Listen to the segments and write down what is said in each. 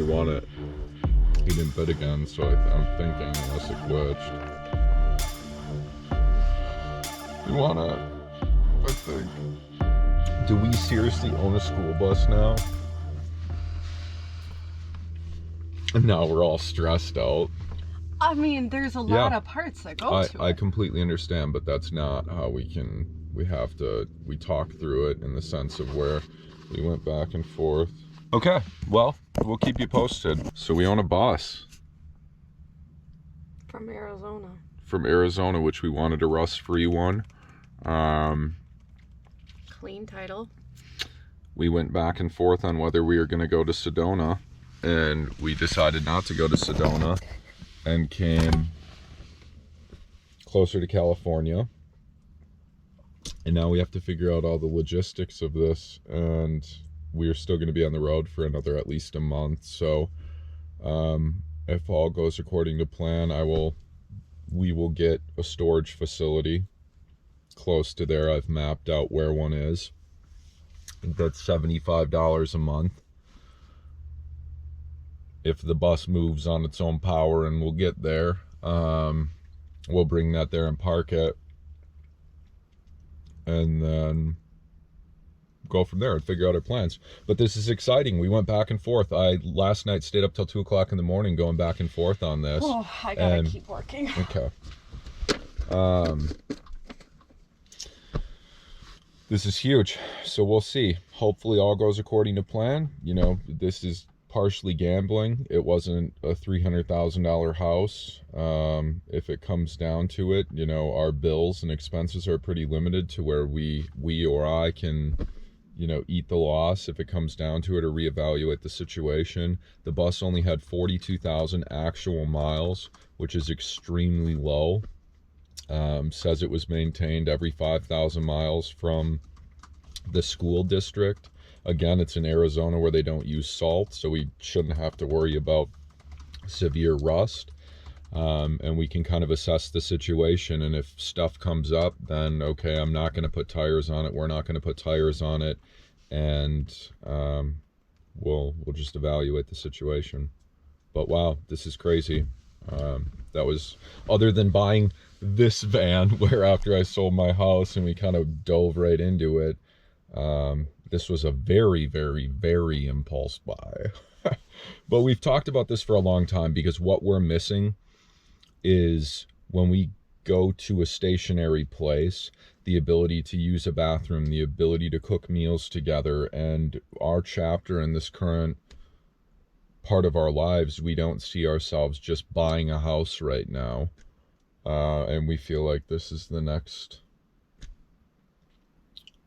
want it. He didn't bid again, so I'm thinking unless it glitched. We want it, I think. Do we seriously own a school bus now? And now we're all stressed out. I mean, there's a lot of parts that go to it. I completely understand, but that's not how we talk through it in the sense of where we went back and forth. Okay, well, we'll keep you posted. So we own a bus. From Arizona. From Arizona, which we wanted a rust-free one. Clean title. We went back and forth on whether we were going to go to Sedona, and we decided not to go to Sedona and came closer to California. And now we have to figure out all the logistics of this, and we're still going to be on the road for another at least a month. So if all goes according to plan, we will get a storage facility close to there. I've mapped out where one is. That's $75 a month. If the bus moves on its own power, and we'll get there, we'll bring that there and park it, and then go from there and figure out our plans. But this is exciting. We went back and forth. I last night stayed up till 2 o'clock in the morning going back and forth on this. Oh, I gotta keep working. Okay. This is huge, so we'll see. Hopefully all goes according to plan. You know, this is partially gambling. It wasn't a $300,000 house. If it comes down to it, you know, our bills and expenses are pretty limited to where we or I can, you know, eat the loss if it comes down to it, or reevaluate the situation. The bus only had 42,000 actual miles, which is extremely low. Says it was maintained every 5,000 miles from the school district. Again, it's in Arizona where they don't use salt, so we shouldn't have to worry about severe rust. And we can kind of assess the situation, and if stuff comes up, then okay, I'm not going to put tires on it, we're not going to put tires on it, and we'll just evaluate the situation. But wow, this is crazy. That was, other than buying this van, where after I sold my house and we kind of dove right into it, this was a very, very, very impulse buy. But we've talked about this for a long time, because what we're missing is, when we go to a stationary place, the ability to use a bathroom, the ability to cook meals together. And our chapter in this current part of our lives, we don't see ourselves just buying a house right now. And we feel like this is the next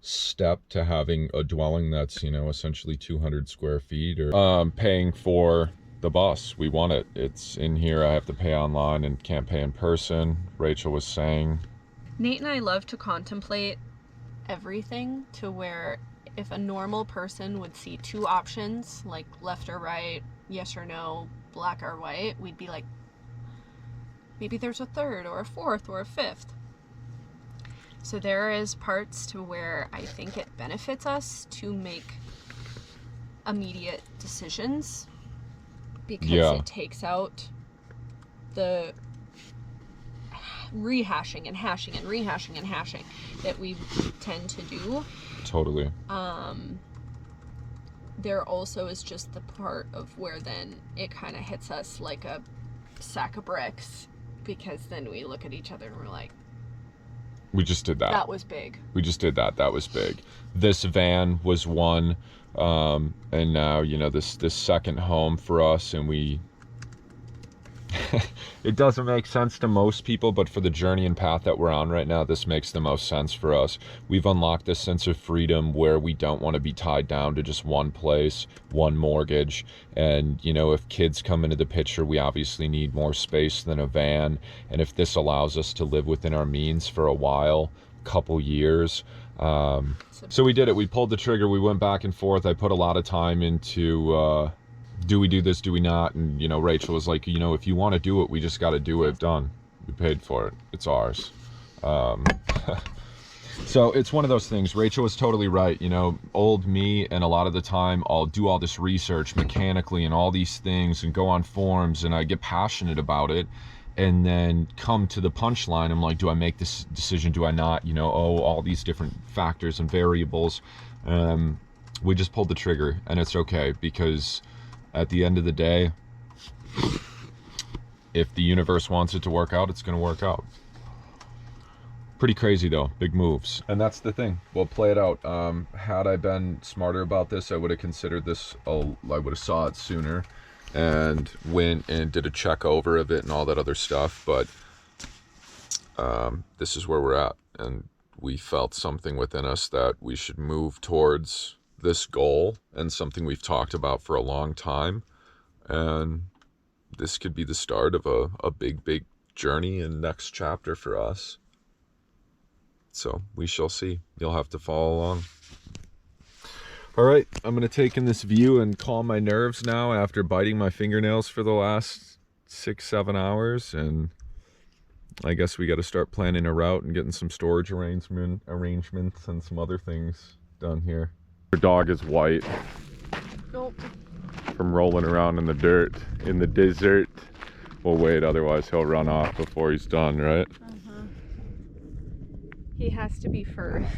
step to having a dwelling that's, you know, essentially 200 square feet, or paying for the bus. We want it. It's in here. I have to pay online and can't pay in person. Rachel was saying. Nate and I love to contemplate everything to where if a normal person would see two options, like left or right, yes or no, black or white, we'd be like, maybe there's a third or a fourth or a fifth. So there is parts to where I think it benefits us to make immediate decisions, because it takes out the rehashing and hashing and rehashing and hashing that we tend to do. Totally. There also is just the part of where then it kind of hits us like a sack of bricks, because then we look at each other and we're like, we just did that. That was big. We just did that. That was big. This van was one, and now, you know, this second home for us, and we it doesn't make sense to most people, but for the journey and path that we're on right now, this makes the most sense for us. We've unlocked this sense of freedom where we don't want to be tied down to just one place, one mortgage. And, you know, if kids come into the picture, we obviously need more space than a van. And if this allows us to live within our means for a while, couple years, so we did it. We pulled the trigger. We went back and forth. I put a lot of time into do we do this, do we not? And, you know, Rachel was like, you know, if you want to do it, we just got to do it. Done. We paid for it. It's ours. So it's one of those things. Rachel was totally right. You know, old me, and a lot of the time I'll do all this research mechanically and all these things and go on forums and I get passionate about it. And then come to the punchline, I'm like, do I make this decision? Do I not? You know, all these different factors and variables. We just pulled the trigger, and it's okay, because at the end of the day, if the universe wants it to work out, it's going to work out. Pretty crazy though, big moves. And that's the thing, we'll play it out. Had I been smarter about this, I would have considered this, I would have saw it sooner and went and did a check over of it and all that other stuff. But this is where we're at, and we felt something within us that we should move towards this goal, and something we've talked about for a long time. And this could be the start of a big journey and next chapter for us. So we shall see. You'll have to follow along. All right, I'm going to take in this view and calm my nerves now after biting my fingernails for the last 6-7 hours. And I guess we got to start planning a route and getting some storage arrangements and some other things done here. Our dog is white. Nope. From rolling around in the dirt, in the desert. We'll wait, otherwise he'll run off before he's done, right? He has to be first,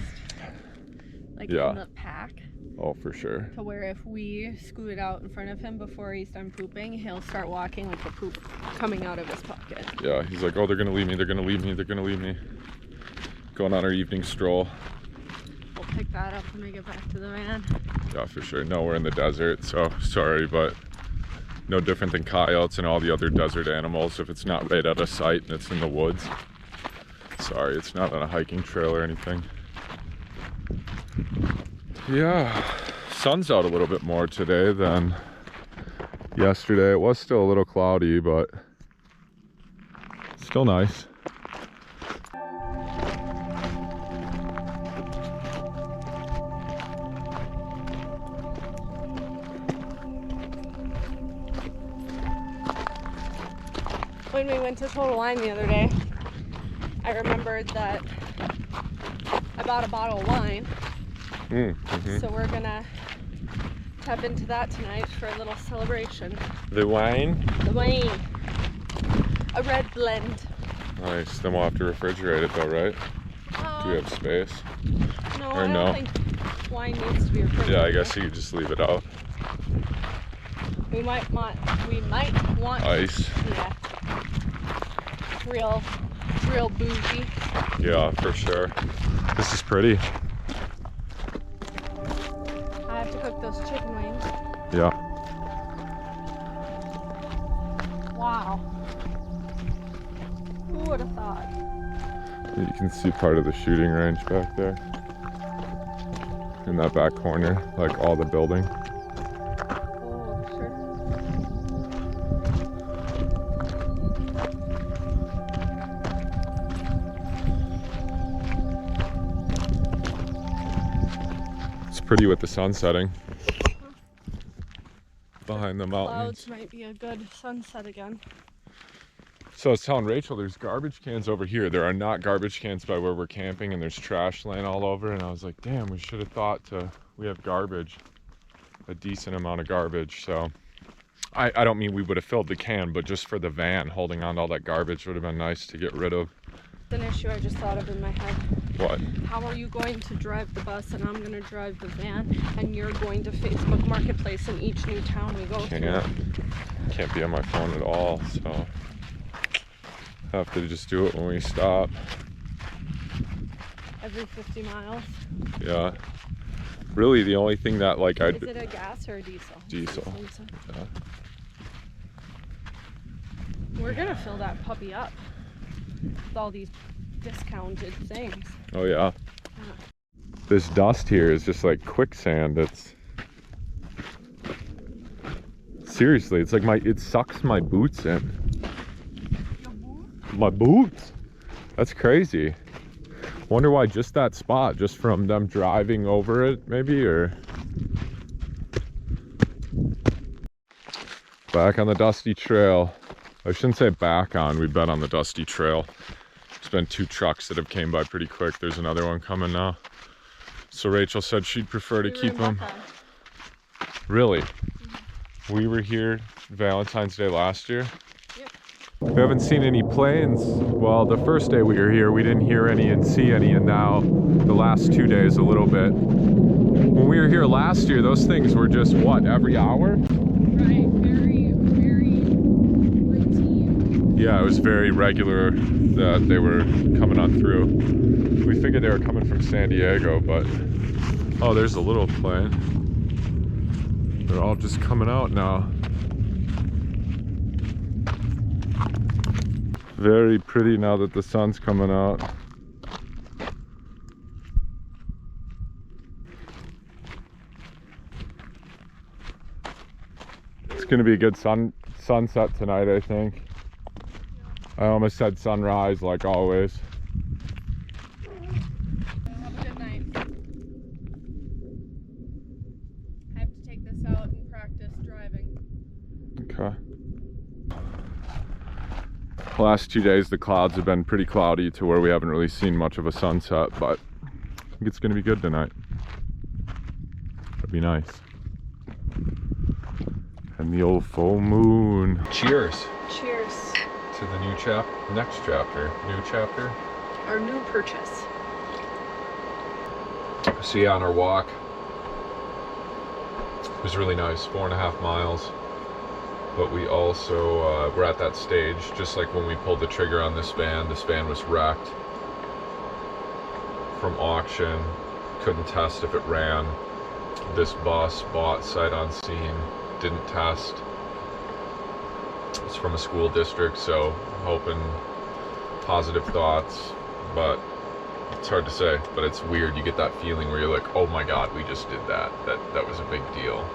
like Yeah. in the pack. Oh, for sure. To where if we scoot out in front of him before he's done pooping, he'll start walking with the poop coming out of his pocket. Yeah, he's like, oh, they're gonna leave me, they're gonna leave me, they're gonna leave me. Going on our evening stroll. We'll pick that up when we get back to the van. Yeah, for sure. No, we're in the desert, so sorry, but no different than coyotes and all the other desert animals. If it's not right out of sight and it's in the woods. Sorry, it's not on a hiking trail or anything. Yeah, sun's out a little bit more today than yesterday. It was still a little cloudy, but still nice. When we went to Total Wine the other day, I remembered that I bought a bottle of wine. So we're gonna tap into that tonight for a little celebration. The wine? The wine. A red blend. Nice. Then we'll have to refrigerate it though, right? Do we have space? No, Or I no? don't think wine needs to be refrigerated. Yeah, I guess you could just leave it out. We might want Ice. Yeah. Real bougie. Yeah, for sure. This is pretty. I have to cook those chicken wings. Yeah. Wow. Who would have thought? You can see part of the shooting range back there. In that back corner, like all the building. Oh, sure. It's pretty with the sun setting. Behind the mountains. Clouds might be a good sunset again. So I was telling Rachel, there's garbage cans over here. There are not garbage cans by where we're camping, and there's trash laying all over. And I was like, damn, we should have thought we have garbage, a decent amount of garbage. So I don't mean we would have filled the can, but just for the van, holding on to all that garbage would have been nice to get rid of. An issue I just thought of in my head. What? How are you going to drive the bus and I'm going to drive the van, and you're going to Facebook Marketplace in each new town we go to? Can't be on my phone at all, so have to just do it when we stop. Every 50 miles? Yeah. Really, the only thing that like Is it a gas or a diesel? Diesel. Yeah. We're gonna fill that puppy up with all these discounted things. Oh yeah. This dust here is just like quicksand. It's seriously, it's like it sucks my boots in. My boots. That's crazy. Wonder why just that spot, just from them driving over it maybe, or back on the dusty trail. I shouldn't say back on, we've been on the dusty trail There's been 2 trucks that have came by pretty quick. There's another one coming now. So Rachel said she'd prefer to keep them. Really? We were here Valentine's Day last year. Yep. We haven't seen any planes. Well, the first day we were here, we didn't hear any and see any, and now the last 2 days a little bit. When we were here last year, those things were just, what, every hour? Right, very, very routine. Yeah, it was very regular that they were coming on through. We figured they were coming from San Diego, but... Oh, there's a little plane. They're all just coming out now. Very pretty now that the sun's coming out. It's gonna be a good sunset tonight, I think. I almost said sunrise like always. Have a good night. I have to take this out and practice driving. Okay. Last 2 days the clouds have been pretty cloudy to where we haven't really seen much of a sunset, but I think it's gonna be good tonight. It'd be nice. And the old full moon. Cheers. Cheers. To the new next chapter. New chapter. Our new purchase. So yeah, on our walk, it was really nice, 4.5 miles. But we also, we're at that stage, just like when we pulled the trigger on this van was wrecked from auction, couldn't test if it ran. This bus bought sight unseen, didn't test. It's from a school district, so hoping positive thoughts, but it's hard to say. But it's weird, you get that feeling where you're like, oh my god, we just did that. That was a big deal.